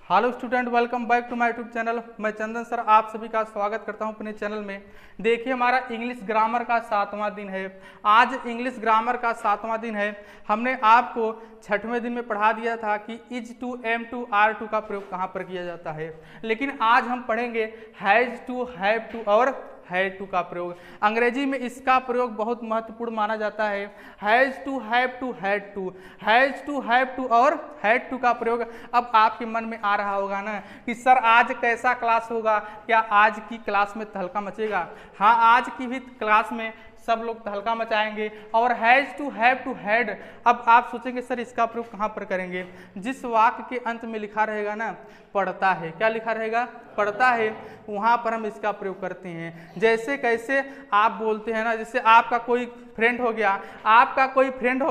Hello student, welcome back to my YouTube channel. मैं Chandan sir आप सभी का स्वागत करता हूं अपने चैनल में। देखिए, हमारा इंग्लिश ग्रामर का 7वां दिन है। आज इंग्लिश ग्रामर का 7वां दिन है। हमने आपको 6वें दिन में पढ़ा दिया था कि is to, am to, are to का प्रयोग कहाँ पर किया जाता है, लेकिन आज हम पढ़ेंगे हैज़ टू, हैव टू और हैड टू का प्रयोग। अंग्रेजी में इसका प्रयोग बहुत महत्वपूर्ण माना जाता है। Has to, have to, had to, has to, have to और हैड टू का प्रयोग। अब आपके मन में आ रहा होगा ना कि सर आज कैसा क्लास होगा, क्या आज की क्लास में तहलका मचेगा? हाँ, आज की भी क्लास में सब लोग तहलका मचाएंगे। और has to, have to, had, अब आप सोचेंगे सर इसका प्रयोग कहाँ पर करेंगे? जिस वाक्य के अंत में लिखा रहेगा ना पढ़ता है, क्या लिखा रहेगा? पढ़ता है, वहाँ पर हम इसका प्रयोग करते हैं। जैसे कैसे आप बोलते हैं ना, जैसे आपका कोई फ्रेंड हो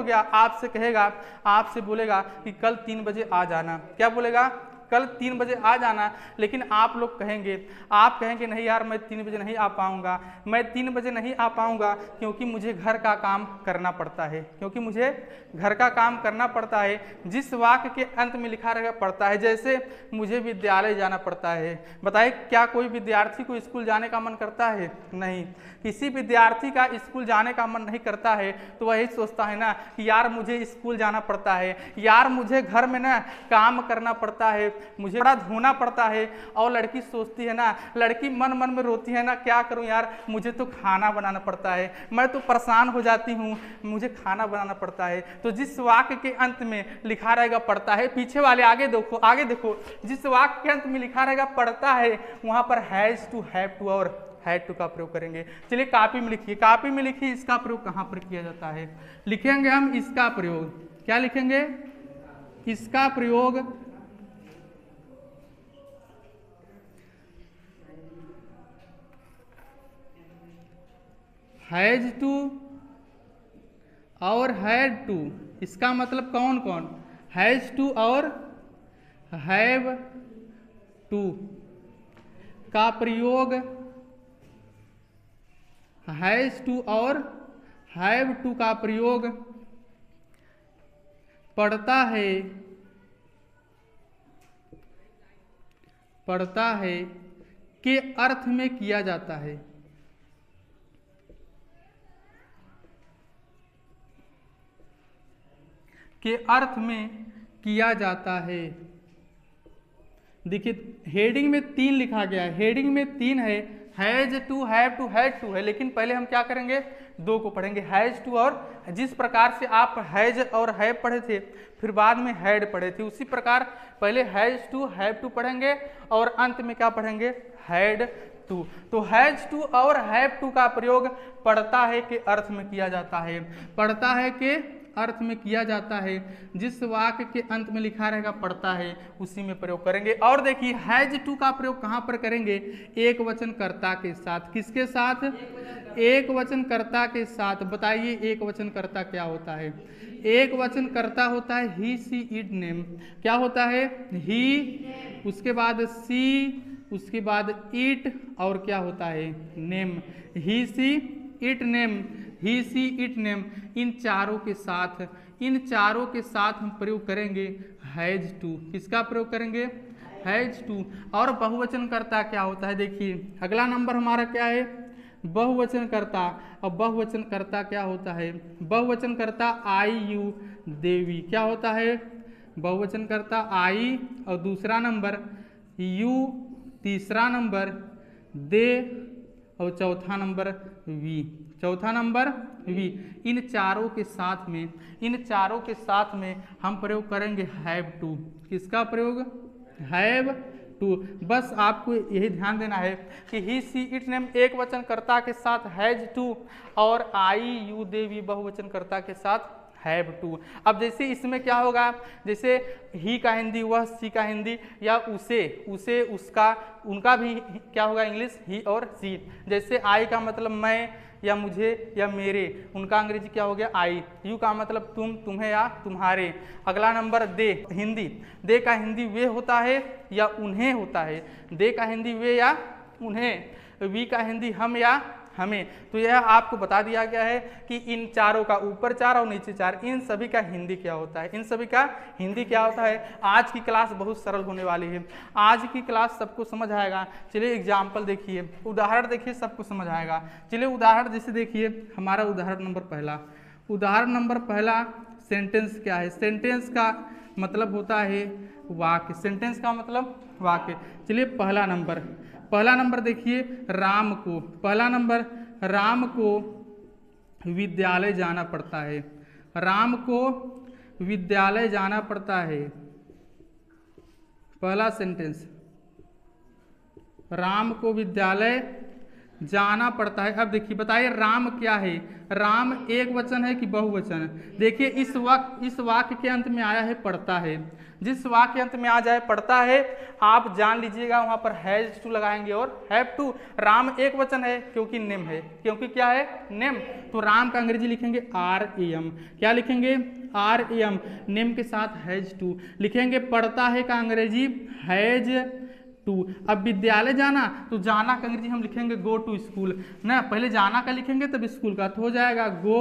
गया, आपसे कहेगा, आपसे बोलेगा कि कल 3 बजे आ जाना। क्या बोलेगा? कल 3 बजे आ जाना। लेकिन आप लोग कहेंगे नहीं यार, मैं 3 बजे नहीं आ पाऊंगा, मैं 3 बजे नहीं आ पाऊंगा क्योंकि मुझे घर का काम करना पड़ता है, जिस वाक्य के अंत में लिखा रहेगा पड़ता है, जैसे मुझे विद्यालय जाना पड़ता है। बताइए, क्या कोई विद्यार्थी को स्कूल जाने का मन करता है? नहीं। किसी विद्यार्थी का स्कूल जाने का मन नहीं करता है तो वही सोचता है ना कि यार मुझे स्कूल जाना पड़ता है, यार मुझे घर में ना काम करना पड़ता है, मुझे बड़ा धोना पड़ता है। और लड़की सोचती है ना, लड़की मन मन में रोती है ना, क्या करूं यार, मुझे तो खाना बनाना पड़ता है, मैं तो परेशान हो जाती हूँ, मुझे खाना बनाना पड़ता है। तो जिस वाक्य के अंत में लिखा रहेगा पढ़ता है, पीछे वाले आगे देखो, जिस वाक्य के अंत में लिखा रहेगा पढ़ता है, वहां पर हैज टू, हैव टू और हैड टू का प्रयोग करेंगे। चलिए कॉपी में लिखिए इसका प्रयोग कहां पर किया जाता है। लिखेंगे हम इसका प्रयोग, क्या लिखेंगे? इसका प्रयोग हैज टू और हैड टू। इसका मतलब कौन कौन? हैज टू और हैव टू का प्रयोग, हैज टू और हैव टू का प्रयोग पढ़ता है के अर्थ में किया जाता है। के अर्थ में किया जाता है। देखिए, हेडिंग में 3 लिखा गया है, हेडिंग में 3 है, has to, have to, had to है, लेकिन पहले हम क्या करेंगे? 2 को पढ़ेंगे, हैज टू और, जिस प्रकार से आप हैज और हैव पढ़े थे फिर बाद में हैड पढ़े थे, उसी प्रकार पहले हैज टू, हैव टू पढ़ेंगे और अंत में क्या पढ़ेंगे? Had to. तो हैज टू और हैव टू का प्रयोग पढ़ता है के अर्थ में किया जाता है, पढ़ता है के अर्थ में किया जाता है। जिस वाक्य के अंत में लिखा रहेगा पढ़ता है उसी में प्रयोग करेंगे। और देखिए, हैज टू का प्रयोग कहां पर करेंगे? एक वचन कर्ता के साथ। किसके साथ? एक वचन कर्ता के साथ। बताइए, एक वचन कर्ता क्या होता है? एक वचन कर्ता होता है ही, सी, इट, नेम। क्या होता है? ही, उसके बाद सी, उसके बाद इट और क्या होता है? Name. He, she, it, name, he, she, it, name, इन चारों के साथ हम प्रयोग करेंगे हैज टू। किसका प्रयोग करेंगे? Has to. और बहुवचन कर्ता क्या होता है? देखिए, अगला नंबर हमारा क्या है? बहुवचन कर्ता। और बहुवचन कर्ता क्या होता है? बहुवचन कर्ता आई, यू, देवी। क्या होता है? बहुवचन कर्ता आई और दूसरा नंबर यू, तीसरा नंबर दे और चौथा नंबर वी। इन चारों के साथ में हम प्रयोग करेंगे हैव टू। किसका प्रयोग? Have to. बस आपको यही ध्यान देना है कि ही, सी, इट, नेम एक वचन कर्ता के साथ हैज टू और आई, यू, दे, वी बहुवचन कर्ता के साथ हैव टू। अब जैसे इसमें क्या होगा? जैसे ही का हिंदी वह, सी का हिंदी या उसे, उसका, उनका भी क्या होगा? इंग्लिश ही और सी। जैसे आई का मतलब मैं या मुझे या मेरे, उनका अंग्रेजी क्या हो गया? आई। यू का मतलब तुम, तुम्हें या तुम्हारे। अगला नंबर दे, हिंदी। दे का हिंदी वे होता है या उन्हें होता है। दे का हिंदी वे या उन्हें। वी का हिंदी हम या हमें। तो यह आपको बता दिया गया है कि इन चारों का ऊपर 4 और नीचे 4 इन सभी का हिंदी क्या होता है, इन सभी का हिंदी क्या होता है। आज की क्लास बहुत सरल होने वाली है, आज की क्लास सबको समझ आएगा। चलिए एग्जाम्पल देखिए, उदाहरण देखिए, सबको समझ आएगा। चलिए उदाहरण जैसे देखिए, हमारा उदाहरण नंबर पहला, उदाहरण नंबर पहला सेंटेंस क्या है, सेंटेंस का मतलब होता है वाक्य, सेंटेंस का मतलब वाक्य। चलिए पहला नंबर देखिए, राम को, पहला नंबर, राम को विद्यालय जाना पड़ता है, राम को विद्यालय जाना पड़ता है। पहला सेंटेंस, राम को विद्यालय जाना पड़ता है। अब देखिए बताइए राम क्या है, राम एक वचन है कि बहुवचन। देखिए इस वाक्य के अंत में आया है पढ़ता है, जिस वाक्य अंत में आ जाए पढ़ता है आप जान लीजिएगा वहां पर हैज टू लगाएंगे और हैव टू। राम एक वचन है क्योंकि नेम है, क्योंकि क्या है नेम, तो राम का अंग्रेजी लिखेंगे RAM, क्या लिखेंगे RAM, नेम के साथ हैज टू लिखेंगे। पढ़ता है का अंग्रेजी हैज टू। अब विद्यालय जाना, तो जाना का अंग्रेजी हम लिखेंगे गो टू स्कूल ना, पहले जाना का लिखेंगे तब स्कूल का, तो हो जाएगा go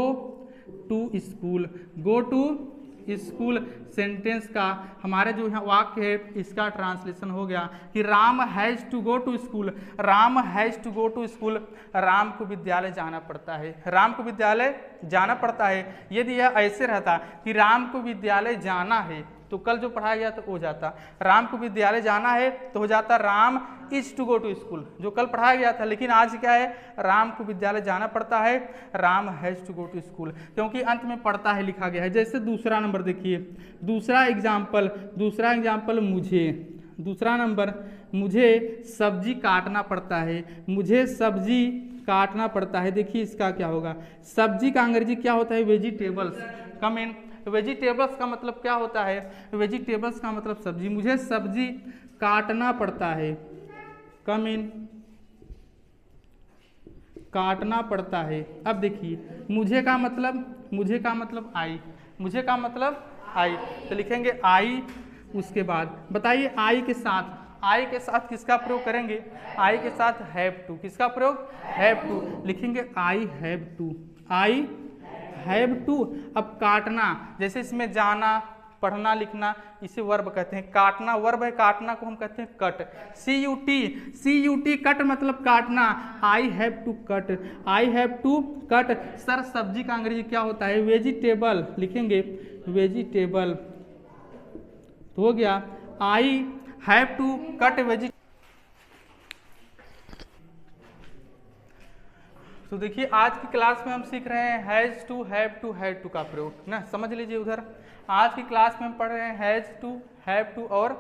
to school, go to school. Sentence का हमारे जो यहाँ वाक्य है इसका ट्रांसलेशन हो गया कि Ram has to go to school, Ram has to go to school, Ram को विद्यालय जाना पड़ता है, राम को विद्यालय जाना पड़ता है। यदि यह ऐसे रहता कि राम को विद्यालय जाना है तो कल जो पढ़ाया गया तो हो जाता राम को विद्यालय जाना है तो हो जाता Ram is to go to school, जो कल पढ़ाया गया था। लेकिन आज क्या है, राम को विद्यालय जाना पड़ता है, Ram has to go to school, क्योंकि अंत में पढ़ता है लिखा गया है। जैसे दूसरा नंबर देखिए, दूसरा एग्जाम्पल मुझे, दूसरा नंबर, मुझे सब्जी काटना पड़ता है, मुझे सब्जी काटना पड़ता है। देखिए इसका क्या होगा, सब्जी का अंग्रेजी क्या होता है वेजिटेबल्स। कम इन, वेजिटेबल्स का मतलब क्या होता है, वेजिटेबल्स का मतलब सब्जी, मुझे सब्जी काटना पड़ता है, कम इन, काटना पड़ता है। अब देखिए मुझे का मतलब आई, मुझे का मतलब आई, तो लिखेंगे आई। उसके बाद बताइए आई के साथ किसका प्रयोग करेंगे, आई के साथ हैव टू, किसका प्रयोग हैव टू, लिखेंगे I have to, I have to. अब काटना, जैसे इसमें जाना, पढ़ना, लिखना, इसे वर्ब कहते हैं, काटना वर्ब है, काटना को हम कहते हैं कट, CUT कट मतलब काटना, I have to cut, I have to cut. Sir सब्जी का अंग्रेजी क्या होता है वेजिटेबल, लिखेंगे वेजिटेबल, तो हो गया I have to cut vegetable. तो देखिए आज की क्लास में हम सीख रहे हैं has to, have to, had to का प्रयोग ना, समझ लीजिए उधर। आज की क्लास में हम पढ़ रहे हैं हैज टू, हैव टू और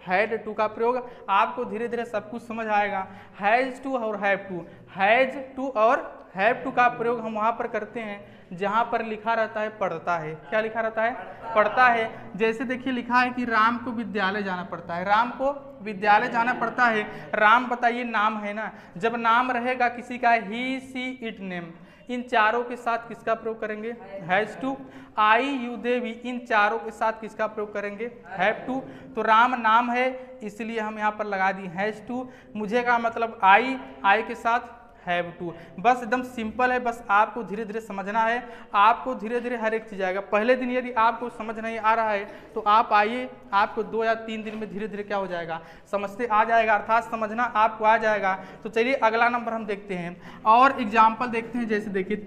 हैड टू का प्रयोग। आपको धीरे धीरे सब कुछ समझ आएगा। हैज टू और हैव टू, हैज टू और हैव टू का प्रयोग हम वहाँ पर करते हैं जहाँ पर लिखा रहता है पढ़ता है, क्या लिखा रहता है पढ़ता है। जैसे देखिए लिखा है कि राम को विद्यालय जाना पड़ता है, राम को विद्यालय जाना पड़ता है। राम बताइए नाम है ना, जब नाम रहेगा किसी का, ही सी इट नेम, इन चारों के साथ किसका प्रयोग करेंगे has to. I you they we, इन चारों के साथ किसका प्रयोग करेंगे हैव टू। तो राम नाम है इसलिए हम यहाँ पर लगा दी हैज टू। मुझे का मतलब आई, आई के साथ हैव टू। बस एकदम सिंपल है, बस आपको धीरे धीरे समझना है, आपको धीरे धीरे हर एक चीज़ आएगा। पहले दिन यदि आपको समझ नहीं आ रहा है तो आप आइए, आपको 2 या 3 दिन में धीरे धीरे क्या हो जाएगा, समझते आ जाएगा, अर्थात समझना आपको आ जाएगा। तो चलिए अगला नंबर हम देखते हैं और एग्जाम्पल देखते हैं। जैसे देखिए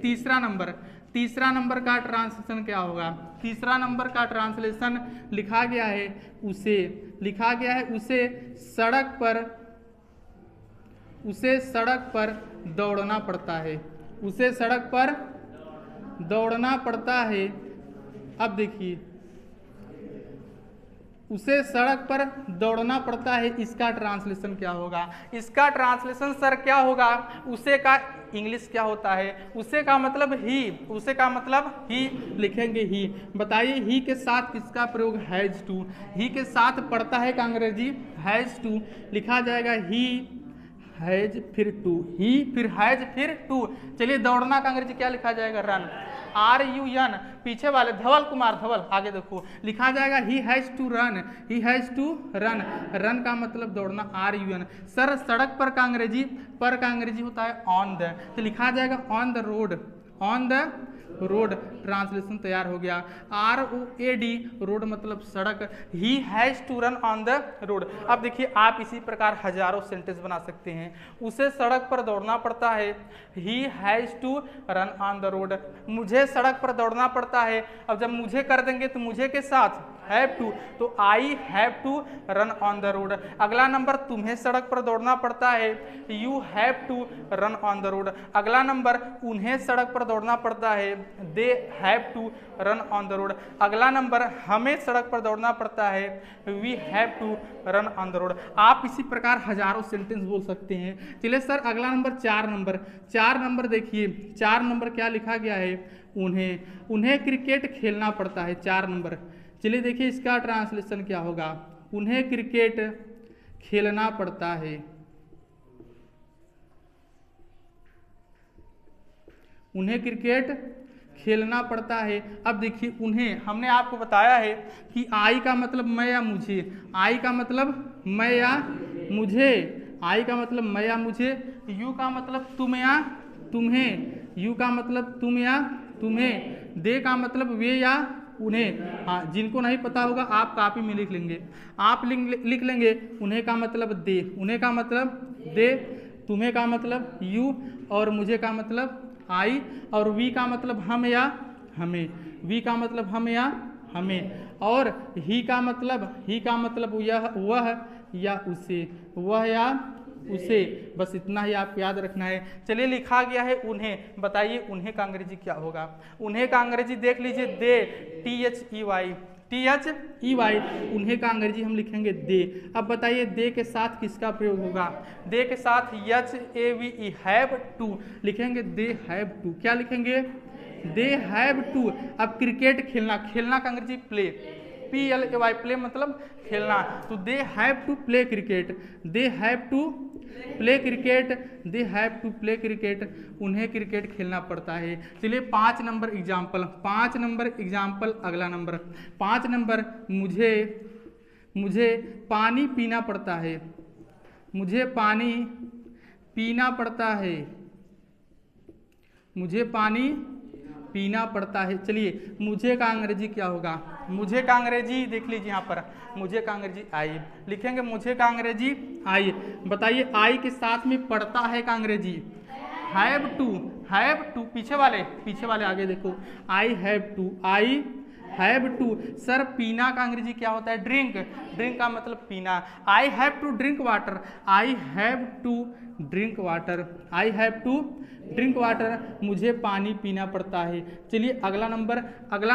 तीसरा नंबर का ट्रांसलेशन क्या होगा, तीसरा नंबर का ट्रांसलेशन लिखा गया है उसे, लिखा गया है उसे सड़क पर दौड़ना पड़ता है, उसे सड़क पर दौड़ना पड़ता है। अब देखिए उसे सड़क पर दौड़ना पड़ता है, इसका ट्रांसलेशन क्या होगा, इसका ट्रांसलेशन सर क्या होगा, उसे का इंग्लिश क्या होता है, उसे का मतलब ही, उसे का मतलब ही, लिखेंगे ही। बताइए ही के साथ किसका प्रयोग हैज टू, ही के साथ पढ़ता है का अंग्रेजी हैज टू, लिखा जाएगा ही हैज फिर टू, ही फिर हैज फिर टू। चलिए दौड़ना का अंग्रेजी क्या लिखा जाएगा रन, RUN, पीछे वाले धवल कुमार, धवल, आगे देखो लिखा जाएगा he has to run, he has to run, run का मतलब दौड़ना, RUN। सर सड़क पर का अंग्रेजी होता है ऑन द, तो लिखा जाएगा on the road, on the road, translation तैयार हो गया। ROAD, रोड मतलब सड़क, he has to run on the road. अब देखिए आप इसी प्रकार हजारों सेंटेंस बना सकते हैं। उसे सड़क पर दौड़ना पड़ता है, he has to run on the road, मुझे सड़क पर दौड़ना पड़ता है। अब जब मुझे कर देंगे तो मुझे के साथ हैव टू, तो I have to run on the road. अगला नंबर तुम्हें सड़क पर दौड़ना पड़ता है, you have to run on the road. अगला नंबर उन्हें सड़क पर दौड़ना पड़ता है, they have to run on the road. अगला नंबर हमें सड़क पर दौड़ना पड़ता है, we have to run on the road. आप इसी प्रकार हजारों सेंटेंस बोल सकते हैं। चलिए सर अगला नंबर 4 नंबर देखिए, 4 नंबर क्या लिखा गया है, उन्हें क्रिकेट खेलना पड़ता है, 4 नंबर। चलिए देखिए इसका ट्रांसलेशन क्या होगा, उन्हें क्रिकेट खेलना पड़ता है, उन्हें क्रिकेट खेलना पड़ता है। अब देखिए उन्हें, हमने आपको बताया है कि आई का मतलब मैं या मुझे, आई का मतलब मैं या मुझे, आई का मतलब मैं या मुझे, यू का मतलब तुम या तुम्हें, यू का मतलब तुम या तुम्हें, दे का मतलब वे या उन्हें। हाँ जिनको नहीं पता होगा आप कॉपी में लिख लेंगे, आप लिख लेंगे उन्हें का मतलब दे, उन्हें का मतलब दे, तुम्हें का मतलब यू, और मुझे का मतलब आई, और वी का मतलब हम या हमें, वी का मतलब हम या हमें, और ही का मतलब यह वह या उसे, वह या उसे। बस इतना ही आपको याद रखना है। चलिए लिखा गया है उन्हें, बताइए उन्हें का अंग्रेजी क्या होगा। उन्हें का अंग्रेजी देख लीजिए, दे, THEY, उन्हें का अंग्रेजी हम लिखेंगे दे। अब बताइए दे के साथ किसका प्रयोग होगा, दे के साथ HAVE, हैव टू लिखेंगे, दे हैव टू, क्या लिखेंगे, दे हैव टू। अब क्रिकेट खेलना, खेलना का अंग्रेजी प्ले, PLAY, प्ले मतलब खेलना, तो they have to play cricket, they have to play cricket, they have to play cricket, उन्हें क्रिकेट खेलना पड़ता है। चलिए 5 नंबर एग्जाम्पल, अगला नंबर 5 नंबर, मुझे पानी पीना पड़ता है, मुझे पानी पीना पड़ता है, मुझे पानी पीना पड़ता है। चलिए मुझे का अंग्रेजी क्या होगा, मुझे का अंग्रेजी देख लीजिए यहाँ पर, मुझे का अंग्रेजी आई लिखेंगे, मुझे का अंग्रेजी आई। बताइए आई के साथ में पढ़ता है का अंग्रेजी हैव टू, पीछे वाले आगे देखो, आई हैव टू। सर पीना का अंग्रेजी क्या होता है, ड्रिंक का मतलब पीना, I have to drink water, I have to drink water, मुझे पानी पीना पड़ता है। चलिए अगला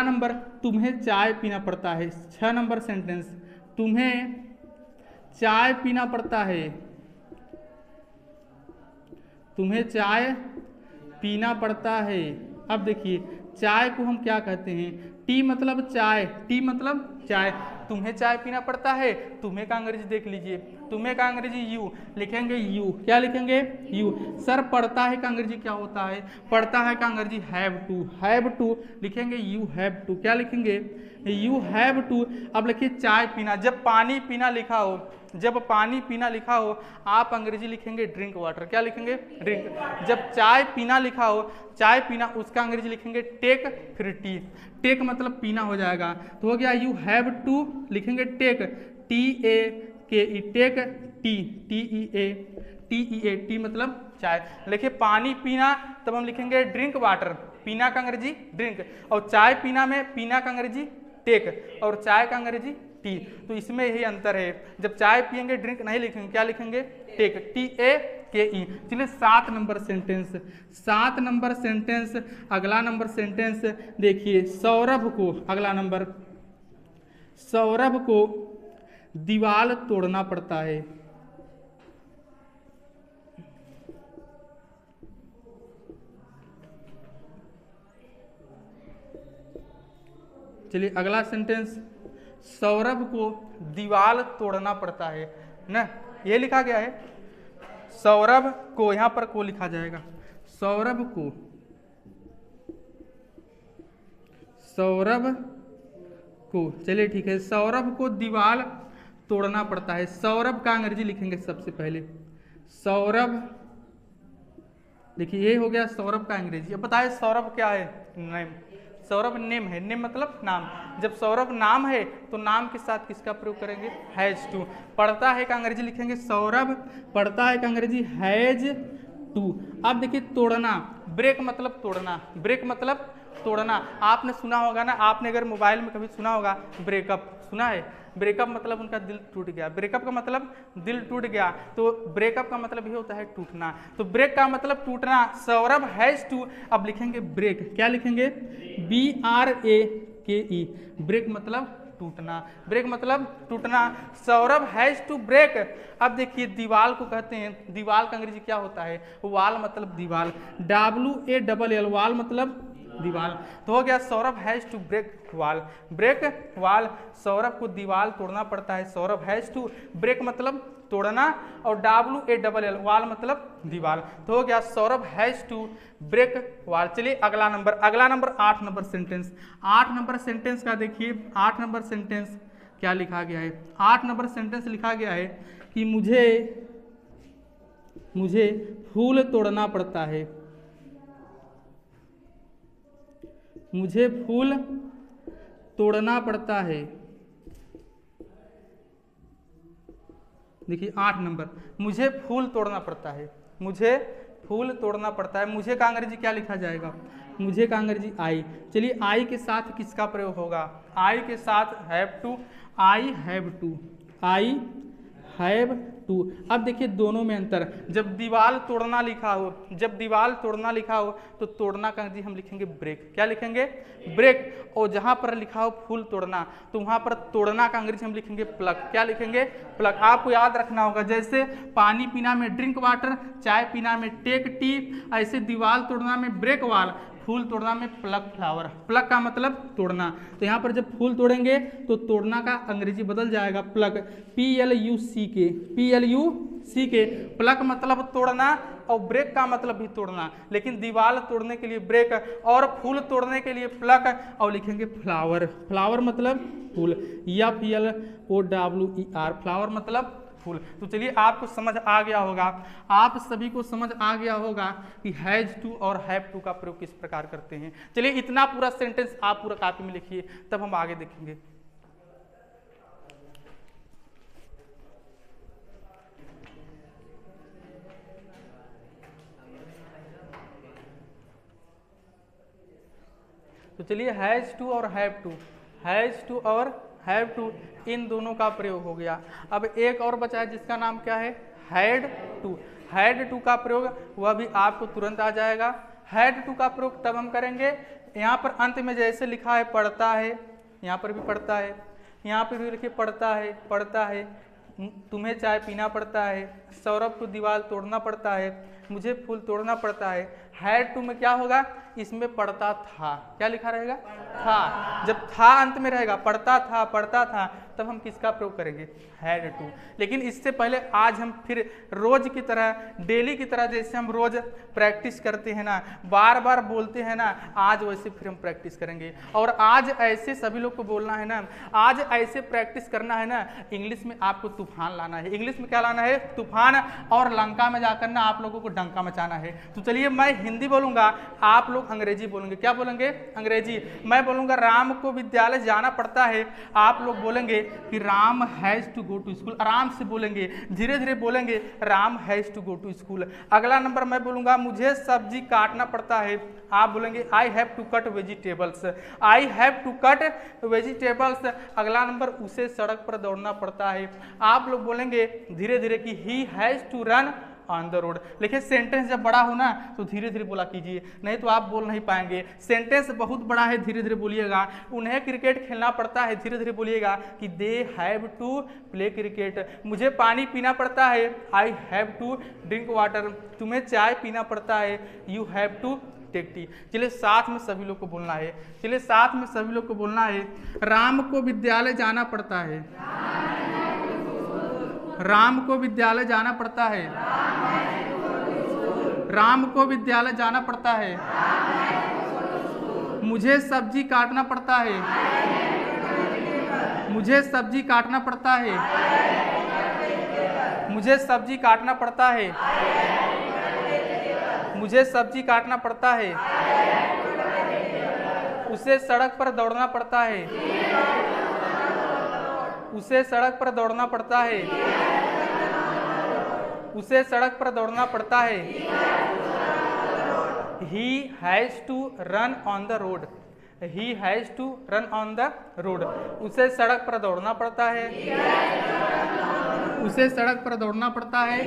नंबर तुम्हें चाय पीना पड़ता है, 6 नंबर सेंटेंस, तुम्हें चाय पीना पड़ता है, तुम्हें चाय पीना पड़ता है। अब देखिए चाय को हम क्या कहते हैं, टी मतलब चाय, तुम्हें चाय पीना पड़ता है, तुम्हें का अंग्रेजी देख लीजिए, तुम्हें का अंग्रेजी यू लिखेंगे, यू क्या लिखेंगे, यू। सर पढ़ता है का अंग्रेजी क्या होता है, पढ़ता है का अंग्रेजी हैव टू लिखेंगे, यू हैव टू, क्या लिखेंगे, यू हैव टू। अब लिखिए चाय पीना, जब पानी पीना लिखा हो आप अंग्रेजी लिखेंगे ड्रिंक वाटर, क्या लिखेंगे, ड्रिंक। जब चाय पीना लिखा हो, उसका अंग्रेजी लिखेंगे टेक, फिर टेक मतलब पीना हो जाएगा, तो हो गया यू हैव टू लिखेंगे take, TAKE, take, TEA, tea मतलब चाय। लिखिए पानी पीना, तब हम लिखेंगे ड्रिंक वाटर, पीना का अंग्रेजी ड्रिंक, और चाय पीना में पीना का अंग्रेजी टेक, और चाय का अंग्रेजी टी। तो इसमें यही अंतर है, जब चाय पियेंगे ड्रिंक नहीं लिखेंगे, क्या लिखेंगे, टेक, TAKE। चलिए 7 नंबर सेंटेंस, अगला नंबर सेंटेंस देखिए, सौरभ को दीवार तोड़ना पड़ता है, चलिए अगला सेंटेंस, सौरभ को दीवार तोड़ना पड़ता है ना, ये लिखा गया है, सौरभ को, यहाँ पर को लिखा जाएगा, सौरभ को सौरभ को, चलिए ठीक है, सौरभ को दीवार तोड़ना पड़ता है। सौरभ का अंग्रेजी लिखेंगे सबसे पहले, सौरभ, देखिए ये हो गया सौरभ का अंग्रेजी। अब बताए सौरभ क्या है? नेम। सौरभ नेम है, नेम मतलब नाम। जब सौरभ नाम है तो नाम के साथ किसका प्रयोग करेंगे? Has to. पढ़ता है का अंग्रेजी लिखेंगे सौरभ पढ़ता है का अंग्रेजी हैज टू। अब देखिए तोड़ना, ब्रेक मतलब तोड़ना, ब्रेक मतलब तोड़ना। आपने सुना होगा ना, आपने अगर मोबाइल में कभी सुना होगा ब्रेकअप, सुना है? ब्रेकअप मतलब उनका दिल टूट गया, ब्रेकअप का मतलब दिल टूट गया, तो ब्रेकअप का मतलब ये होता है टूटना। तो ब्रेक का मतलब टूटना, सौरभ हैज टू। अब लिखेंगे ब्रेक, क्या लिखेंगे? BRAKE, ब्रेक मतलब टूटना, ब्रेक मतलब टूटना। Saurabh has to break. अब देखिए दीवाल को कहते हैं, दीवाल का अंग्रेजी क्या होता है? वाल मतलब दीवाल, WALL, वाल मतलब दीवाल। तो हो गया सौरभ हैज टू ब्रेक वाल, ब्रेक वाल। सौरभ को दीवार तोड़ना पड़ता है, सौरभ हैज टू ब्रेक मतलब तोड़ना, और WALL, वाल मतलब दीवार। तो हो गया सौरभ हैज टू ब्रेक वाल। चलिए अगला number, 8 number sentence. 8 number sentence का देखिए, 8 नंबर सेंटेंस क्या लिखा गया है? 8 नंबर सेंटेंस लिखा गया है कि मुझे फूल तोड़ना पड़ता है, मुझे फूल तोड़ना पड़ता है। देखिए 8 नंबर, मुझे फूल तोड़ना पड़ता है, मुझे फूल तोड़ना पड़ता है। मुझे का अंग्रेजी क्या लिखा जाएगा? मुझे का अंग्रेजी आई। चलिए आई के साथ किसका प्रयोग होगा? आई के साथ have to, I have to, I have to. अब देखिए दोनों में अंतर, जब दीवार तोड़ना लिखा हो, जब दीवार तोड़ना लिखा हो तो तोड़ना का अंग्रेजी हम लिखेंगे ब्रेक, क्या लिखेंगे? ब्रेक। और जहां पर लिखा हो फूल तोड़ना तो वहां पर तोड़ना का अंग्रेजी हम लिखेंगे प्लग, क्या लिखेंगे? प्लग। आपको याद रखना होगा, जैसे पानी पीना में ड्रिंक वाटर, चाय पीना में टेक टी, ऐसे दीवार तोड़ना में ब्रेक वाल, फूल तोड़ना में प्लग फ्लावर। प्लग का मतलब तोड़ना। तो यहाँ पर जब फूल तोड़ेंगे तो तोड़ना का अंग्रेजी बदल जाएगा प्लग, PLUCK, प्लग मतलब तोड़ना, और ब्रेक का मतलब भी तोड़ना। लेकिन दीवार तोड़ने के लिए ब्रेक और फूल तोड़ने के लिए प्लग, और लिखेंगे फ्लावर। फ्लावर मतलब फूल, FLOWER, फ्लावर मतलब फूल। तो चलिए आपको समझ आ गया होगा, आप सभी को समझ आ गया होगा कि हैज टू और हैव टू का प्रयोग किस प्रकार करते हैं। चलिए इतना पूरा सेंटेंस आप पूरा कॉपी में लिखिए, तब हम आगे देखेंगे। तो चलिए हैज टू और हैव टू, हैज टू और हैव टू, इन दोनों का प्रयोग हो गया। अब एक और बचा है जिसका नाम क्या है? Had to. हैड टू का प्रयोग वह भी आपको तुरंत आ जाएगा। हैड टू का प्रयोग तब हम करेंगे, यहाँ पर अंत में जैसे लिखा है पढ़ता है, यहाँ पर भी पढ़ता है, यहाँ पर भी लिखिए पढ़ता है, पढ़ता है, तुम्हें चाय पीना पड़ता है, सौरभ को दीवार तोड़ना पड़ता है, मुझे फूल तोड़ना पड़ता है। हैड टू में क्या होगा? इसमें पढ़ता था, क्या लिखा रहेगा? था। जब था अंत में रहेगा, पढ़ता था, पढ़ता था, तब हम किसका प्रयोग करेंगे? Had to. लेकिन इससे पहले आज हम फिर रोज की तरह, डेली की तरह, जैसे हम रोज प्रैक्टिस करते हैं ना, बार बार बोलते हैं ना, आज वैसे फिर हम प्रैक्टिस करेंगे। और आज ऐसे सभी लोग को बोलना है ना, आज ऐसे प्रैक्टिस करना है ना, इंग्लिश में आपको तूफान लाना है। इंग्लिश में क्या लाना है? तूफान। और लंका में जाकर ना आप लोगों को डंका मचाना है। तो चलिए मैं हिंदी बोलूंगा, आप लोग अंग्रेजी बोलेंगे। क्या बोलेंगे? अंग्रेजी। मैं बोलूंगा राम को विद्यालय जाना पड़ता है, आप लोग बोलेंगे कि Ram has to go to school. आराम से बोलेंगे, धीरे धीरे बोलेंगे, Ram has to go to school. अगला नंबर मैं बोलूंगा मुझे सब्जी काटना पड़ता है, आप बोलेंगे I have to cut vegetables, I have to cut vegetables. अगला नंबर उसे सड़क पर दौड़ना पड़ता है, आप लोग बोलेंगे धीरे धीरे कि he has to run on the road. देखिए सेंटेंस जब बड़ा हो ना तो धीरे धीरे बोला कीजिए, नहीं तो आप बोल नहीं पाएंगे। सेंटेंस बहुत बड़ा है, धीरे धीरे बोलिएगा। उन्हें क्रिकेट खेलना पड़ता है, धीरे धीरे बोलिएगा कि they have to play cricket. मुझे पानी पीना पड़ता है, I have to drink water. तुम्हें चाय पीना पड़ता है, you have to take tea. चलिए साथ में सभी लोग को बोलना है, चलिए साथ में सभी लोग को बोलना है। राम को विद्यालय जाना पड़ता है, राम को विद्यालय जाना पड़ता है, राम को विद्यालय जाना पड़ता है। मुझे सब्जी काटना पड़ता है, मुझे सब्जी काटना पड़ता है, मुझे सब्जी काटना पड़ता है, मुझे सब्जी काटना पड़ता है, उसे सड़क पर दौड़ना पड़ता है, उसे सड़क पर दौड़ना पड़ता है, उसे सड़क पर दौड़ना पड़ता है। He has to run on the road. He has to run on the road. उसे सड़क पर दौड़ना पड़ता है, उसे सड़क पर दौड़ना पड़ता है,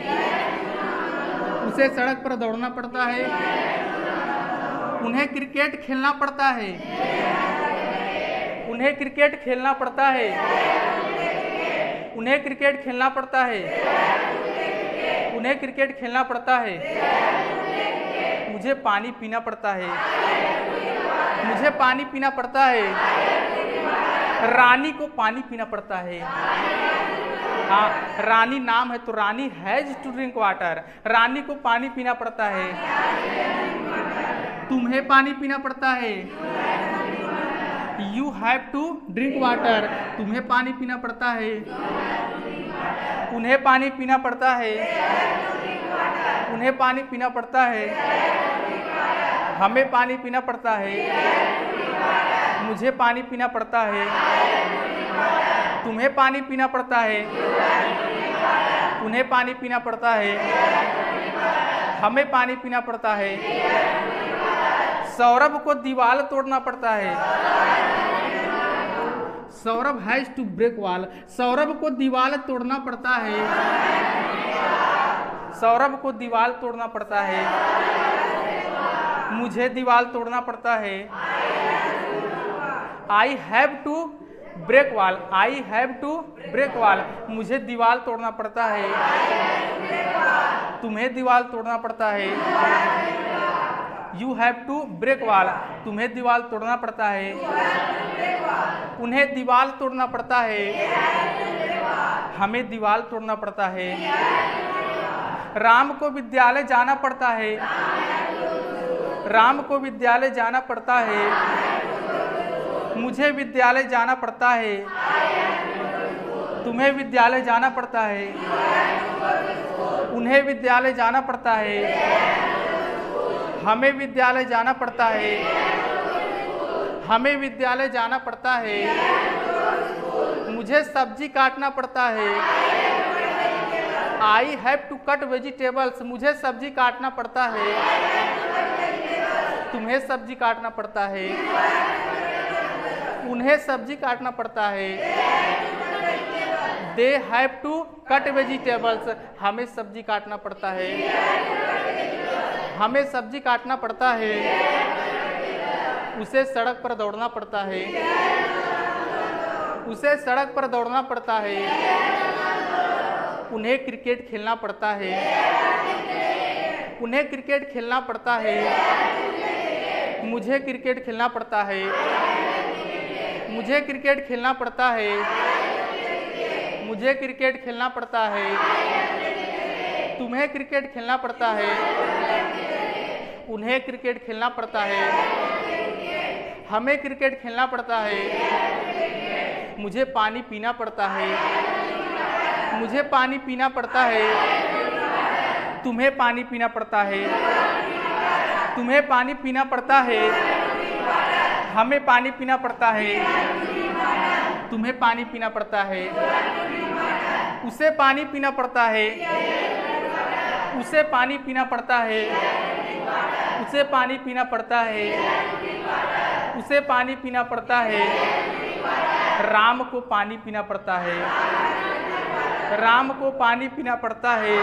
उसे सड़क पर दौड़ना पड़ता है। उन्हें क्रिकेट खेलना पड़ता है, उन्हें क्रिकेट खेलना पड़ता है, उन्हें क्रिकेट खेलना पड़ता है, उन्हें क्रिकेट खेलना पड़ता है। मुझे पानी पीना पड़ता है, मुझे पानी पीना पड़ता है। रानी को पानी पीना पड़ता है। हाँ, रानी नाम है तो रानी हैज टू ड्रिंक वाटर, रानी को पानी पीना पड़ता है। तुम्हें पानी पीना पड़ता है, you have to drink water, तुम्हें पानी पीना पड़ता है। उन्हें पानी पीना पड़ता है, उन्हें पानी पीना पड़ता है। हमें पानी पीना पड़ता है, मुझे पानी पीना पड़ता है। तुम्हें पानी पीना पड़ता है, उन्हें पानी पीना पड़ता है। हमें पानी पीना पड़ता है। सौरभ को दीवार तोड़ना पड़ता है। Saurabh has to break wall, Saurabh को दीवार तोड़ना पड़ता है। सौरभ को दीवार तोड़ना पड़ता है। मुझे दीवार तोड़ना पड़ता है। I have to break wall, I have to break wall, मुझे दीवार तोड़ना पड़ता है। तुम्हें दीवार तोड़ना पड़ता है। You have to break wall, तुम्हें दीवार तोड़ना पड़ता है। उन्हें दीवार तोड़ना पड़ता है। हमें दीवार तोड़ना पड़ता है। राम को विद्यालय जाना पड़ता है। राम को विद्यालय जाना पड़ता है। मुझे विद्यालय जाना पड़ता है। तुम्हें विद्यालय जाना पड़ता है। उन्हें विद्यालय जाना पड़ता है। हमें विद्यालय जाना पड़ता है। हमें विद्यालय जाना पड़ता है। मुझे सब्जी काटना पड़ता है। I have to cut vegetables, मुझे सब्जी काटना पड़ता है। तुम्हें सब्जी काटना पड़ता है। उन्हें सब्जी काटना पड़ता है। They have to cut vegetables, हमें सब्जी काटना पड़ता है। हमें सब्जी काटना पड़ता है। उसे सड़क पर दौड़ना पड़ता है। उसे सड़क पर दौड़ना पड़ता है। उन्हें क्रिकेट खेलना पड़ता है। उन्हें क्रिकेट खेलना पड़ता है। मुझे क्रिकेट खेलना पड़ता है। मुझे क्रिकेट खेलना पड़ता है। मुझे क्रिकेट खेलना पड़ता है। तुम्हें क्रिकेट खेलना पड़ता है। उन्हें क्रिकेट खेलना पड़ता है। हमें क्रिकेट खेलना पड़ता है। मुझे पानी पीना पड़ता है। मुझे पानी पीना पड़ता है। तुम्हें पानी पीना पड़ता है। तुम्हें पानी पीना पड़ता है। हमें पानी पीना पड़ता है। तुम्हें पानी पीना पड़ता है। उसे पानी पीना पड़ता है। उसे पानी पीना पड़ता है। उसे पानी पीना पड़ता है। उसे पानी पीना पड़ता है। राम को पानी पीना पड़ता है। राम को पानी पीना पड़ता है।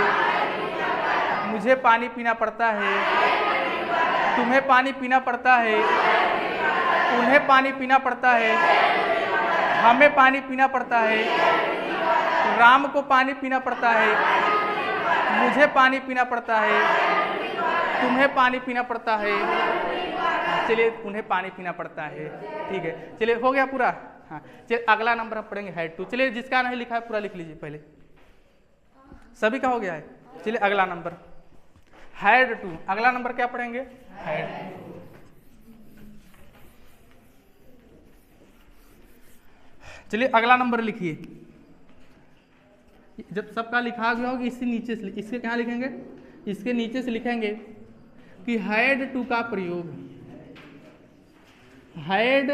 मुझे पानी पीना पड़ता है। तुम्हें पानी पीना पड़ता है। उन्हें पानी पीना पड़ता है। हमें पानी पीना पड़ता है। राम को पानी पीना पड़ता है। मुझे पानी पीना पड़ता है। तुम्हें पानी पीना पड़ता है। चलिए, उन्हें पानी पीना पड़ता है। ठीक है, चलिए, हो गया पूरा। हाँ, चलिए अगला नंबर हम पढ़ेंगे हैड टू। चलिए, जिसका नहीं लिखा है पूरा लिख लीजिए पहले। सभी का हो गया है। चलिए अगला नंबर हैड टू। अगला नंबर क्या पढ़ेंगे? हैड। चलिए अगला नंबर लिखिए। जब सबका लिखा गया होगा इससे नीचे से, इसके कहाँ लिखेंगे, इसके नीचे से लिखेंगे कि हैड टू का प्रयोग, हैड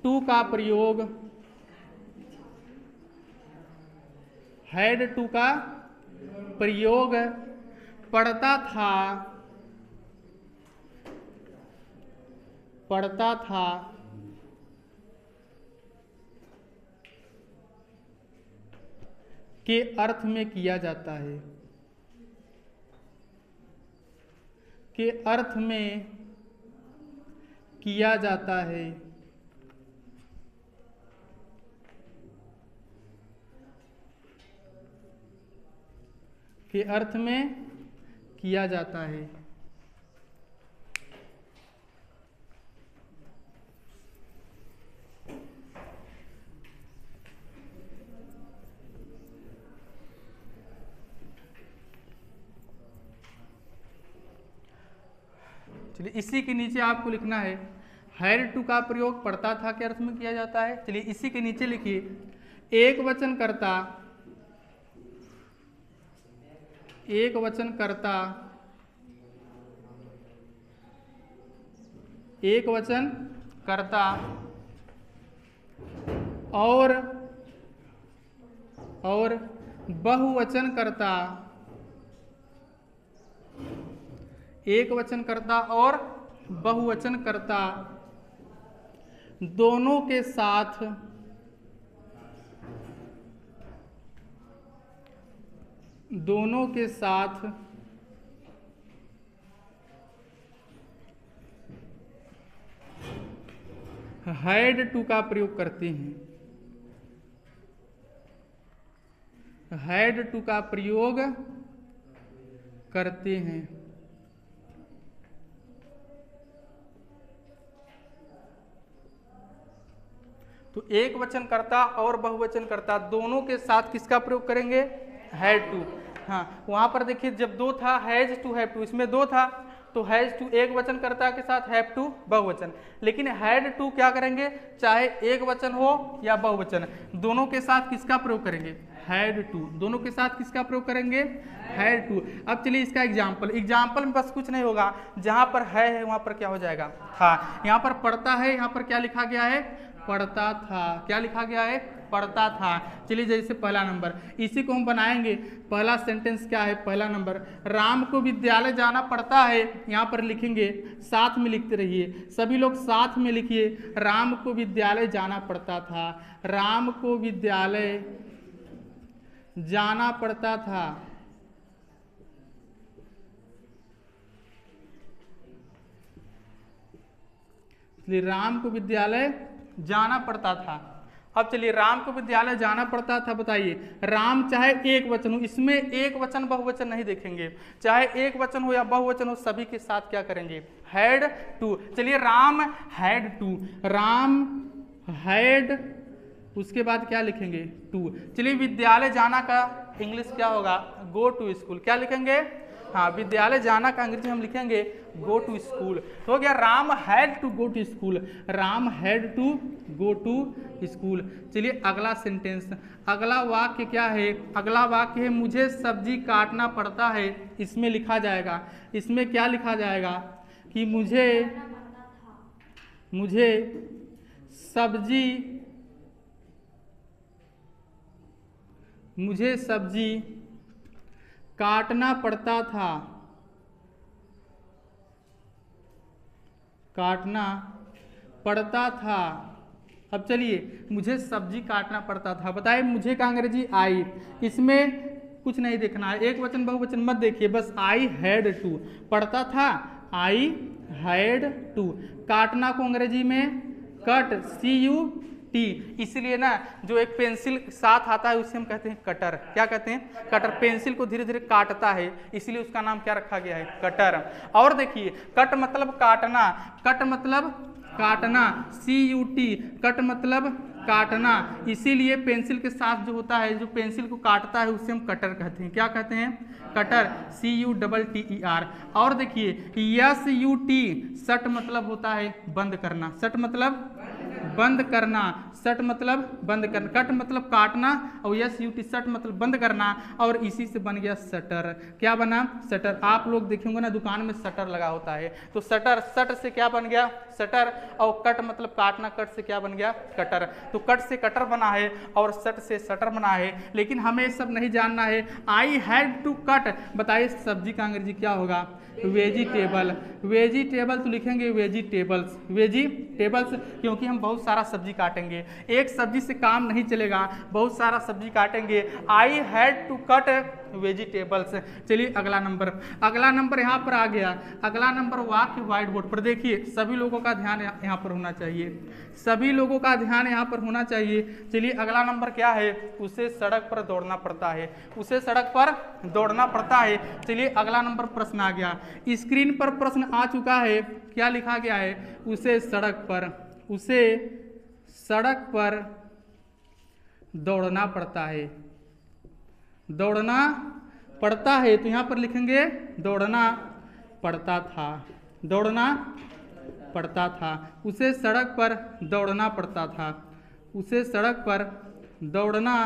टू का प्रयोग, हैड टू का प्रयोग पढ़ता था के अर्थ में किया जाता है, के अर्थ में किया जाता है, के अर्थ में किया जाता है। चलिए इसी के नीचे आपको लिखना है हैड टू का प्रयोग पढ़ता था के अर्थ में किया जाता है। चलिए इसी के नीचे लिखिए एक वचन कर्ता, एक वचन कर्ता, एक वचन कर्ता और बहुवचन कर्ता, एक वचन कर्ता और बहुवचन कर्ता दोनों के साथ हैड टू का प्रयोग करते हैं, हैड टू का प्रयोग करते हैं। तो एक वचन कर्ता और बहुवचन कर्ता दोनों के साथ किसका प्रयोग करेंगे, हैड टू। हाँ वहां पर देखिए जब दो था हैज टू हैव टू, इसमें दो था तो हैज टू एक वचन कर्ता के साथ हैव टू बहुवचन, लेकिन हैड टू क्या करेंगे, चाहे एक वचन हो या बहुवचन दोनों के साथ किसका प्रयोग करेंगे, हैड टू, दोनों के साथ किसका प्रयोग करेंगे, हैड टू। अब चलिए इसका एग्जाम्पल में बस कुछ नहीं होगा, जहां पर है वहां पर क्या हो जाएगा, था। यहाँ पर पढ़ता है, यहाँ पर क्या लिखा गया है, पढ़ता था, क्या लिखा गया है, पढ़ता था। चलिए जैसे पहला नंबर इसी को हम बनाएंगे, पहला सेंटेंस क्या है, पहला नंबर राम को विद्यालय जाना पड़ता है, यहाँ पर लिखेंगे साथ में लिखते रहिए, सभी लोग साथ में लिखिए, राम को विद्यालय जाना पड़ता था, राम को विद्यालय जाना पड़ता था। राम को विद्यालय जाना पड़ता था। अब चलिए राम को विद्यालय जाना पड़ता था, बताइए राम चाहे एक वचन हो, इसमें एक वचन बहुवचन नहीं देखेंगे, चाहे एक वचन हो या बहुवचन हो सभी के साथ क्या करेंगे, हैड टू। चलिए Ram had to, Ram had, उसके बाद क्या लिखेंगे, टू। चलिए विद्यालय जाना का इंग्लिश क्या होगा, गो टू स्कूल, क्या लिखेंगे, हाँ विद्यालय जाना का अंग्रेजी हम लिखेंगे गो टू स्कूल। तो हो गया Ram had to go to school, Ram had to go to school. चलिए अगला सेंटेंस, अगला वाक्य क्या है, अगला वाक्य है मुझे सब्जी काटना पड़ता है। इसमें लिखा जाएगा, इसमें क्या लिखा जाएगा कि मुझे सब्जी काटना पड़ता था, काटना पड़ता था। अब चलिए मुझे सब्जी काटना पड़ता था, बताइए मुझे का अंग्रेजी आई, इसमें कुछ नहीं देखना है, एक वचन बहुवचन मत देखिए, बस आई हैड टू, पढ़ता था आई हैड टू, काटना को अंग्रेजी में कट, CUT, इसलिए ना जो एक पेंसिल साथ आता है उसे हम कहते हैं कटर, क्या कहते हैं, कटर। पेंसिल को धीरे धीरे काटता है इसलिए उसका नाम क्या रखा गया है, कटर। और देखिए कट मतलब काटना, कट मतलब काटना, CUT, कट मतलब काटना, इसीलिए पेंसिल के साथ जो होता है, जो पेंसिल को काटता है उसे हम कटर कहते हैं, क्या कहते हैं, कटर, CUTTER। और देखिए SUT, शट मतलब होता है बंद करना, शट मतलब बंद करना, शट मतलब बंद करना, कट मतलब काटना, और यस यू टी शट मतलब बंद करना, और इसी से बन गया शटर। क्या बना? शटर। आप लोग देखेंगे ना दुकान में शटर लगा होता है, तो शटर, शट से क्या बन गया? शटर। और कट मतलब काटना, कट से क्या बन गया? कटर। तो कट से कटर बना है और शट से शटर बना है, लेकिन हमें ये सब नहीं जानना है। आई हैड टू कट, बताइए सब्जी का अंग्रेजी क्या होगा? वेजिटेबल। वेजिटेबल तो लिखेंगे वेजिटेबल्स, वेजिटेबल्स, क्योंकि हम बहुत सारा सब्जी काटेंगे, एक सब्जी से काम नहीं चलेगा, बहुत सारा सब्जी काटेंगे। I had to cut vegetables. चलिए अगला नंबर यहाँ पर आ गया। अगला नंबर वाक्य व्हाइट बोर्ड पर देखिए, सभी लोगों का ध्यान यहाँ पर होना चाहिए, सभी लोगों का ध्यान यहाँ पर होना चाहिए। चलिए अगला नंबर क्या है? उसे सड़क पर दौड़ना पड़ता है, उसे सड़क पर दौड़ना पड़ता है। चलिए अगला नंबर प्रश्न आ गया, स्क्रीन पर प्रश्न आ चुका है, क्या लिखा गया है? उसे सड़क पर दौड़ना पड़ता है, दौड़ना पड़ता है, तो यहाँ पर लिखेंगे दौड़ना पड़ता था, दौड़ना पड़ता था। उसे सड़क पर दौड़ना पड़ता था, उसे सड़क पर दौड़ना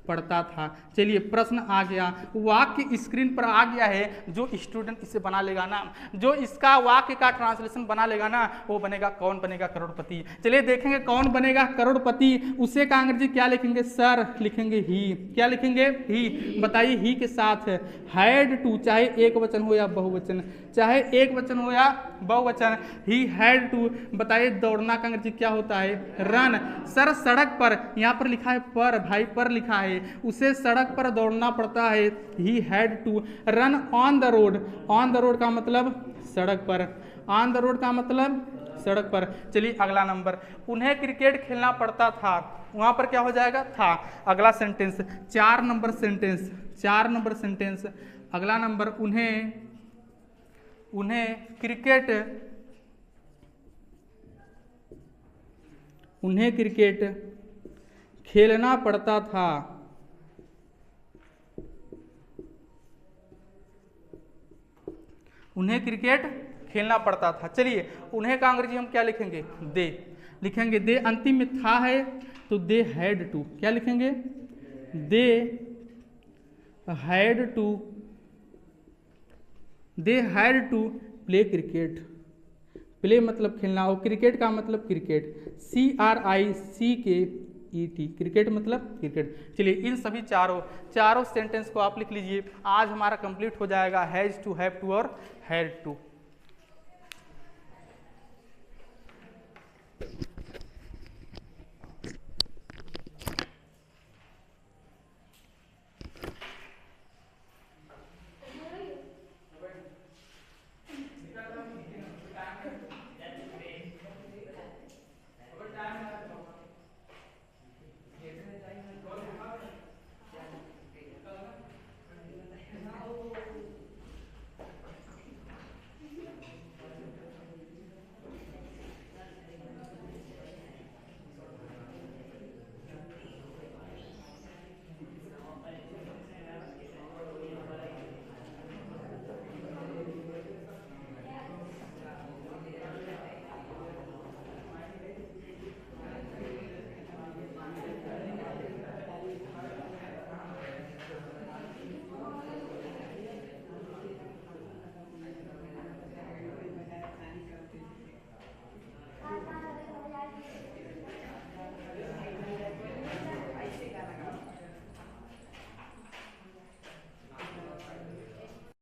पड़ता था। चलिए प्रश्न आ गया, वाक्य स्क्रीन पर आ गया है। जो स्टूडेंट इसे बना लेगा ना, जो इसका वाक्य का ट्रांसलेशन बना लेगा ना, वो बनेगा, कौन बनेगा? करोड़पति। चलिए देखेंगे कौन बनेगा करोड़पति। उसे का अंग्रेजी क्या लिखेंगे? सर लिखेंगे ही। क्या लिखेंगे? ही। बताइए ही के साथ हैड टू, चाहे एक वचन हो या बहुवचन, चाहे एक वचन हो या बहुवचन, ही हैड टू। बताइए दौड़ना का अंग्रेजी क्या होता है? रन। सर सड़क पर, यहाँ पर लिखा है पर, भाई पर लिखा है, उसे सड़क पर दौड़ना पड़ता है, he had to run on the road. On the road का मतलब सड़क पर, ऑन द रोड का मतलब सड़क पर। चलिए अगला नंबर, उन्हें क्रिकेट खेलना पड़ता था, वहां पर क्या हो जाएगा? था। अगला sentence, 4 number sentence, 4 number sentence. अगला नंबर, उन्हें क्रिकेट खेलना पड़ता था, उन्हें क्रिकेट खेलना पड़ता था। चलिए उन्हें का अंग्रेजी हम क्या लिखेंगे? दे लिखेंगे। दे अंतिम में था है, तो दे हैड टू, क्या लिखेंगे? They had to play cricket. Play मतलब खेलना, और क्रिकेट का मतलब क्रिकेट, CRICKET, क्रिकेट मतलब क्रिकेट। चलिए इन सभी चारों सेंटेंस को आप लिख लीजिए। आज हमारा कंप्लीट हो जाएगा हैज टू, हैव टू और हैड टू।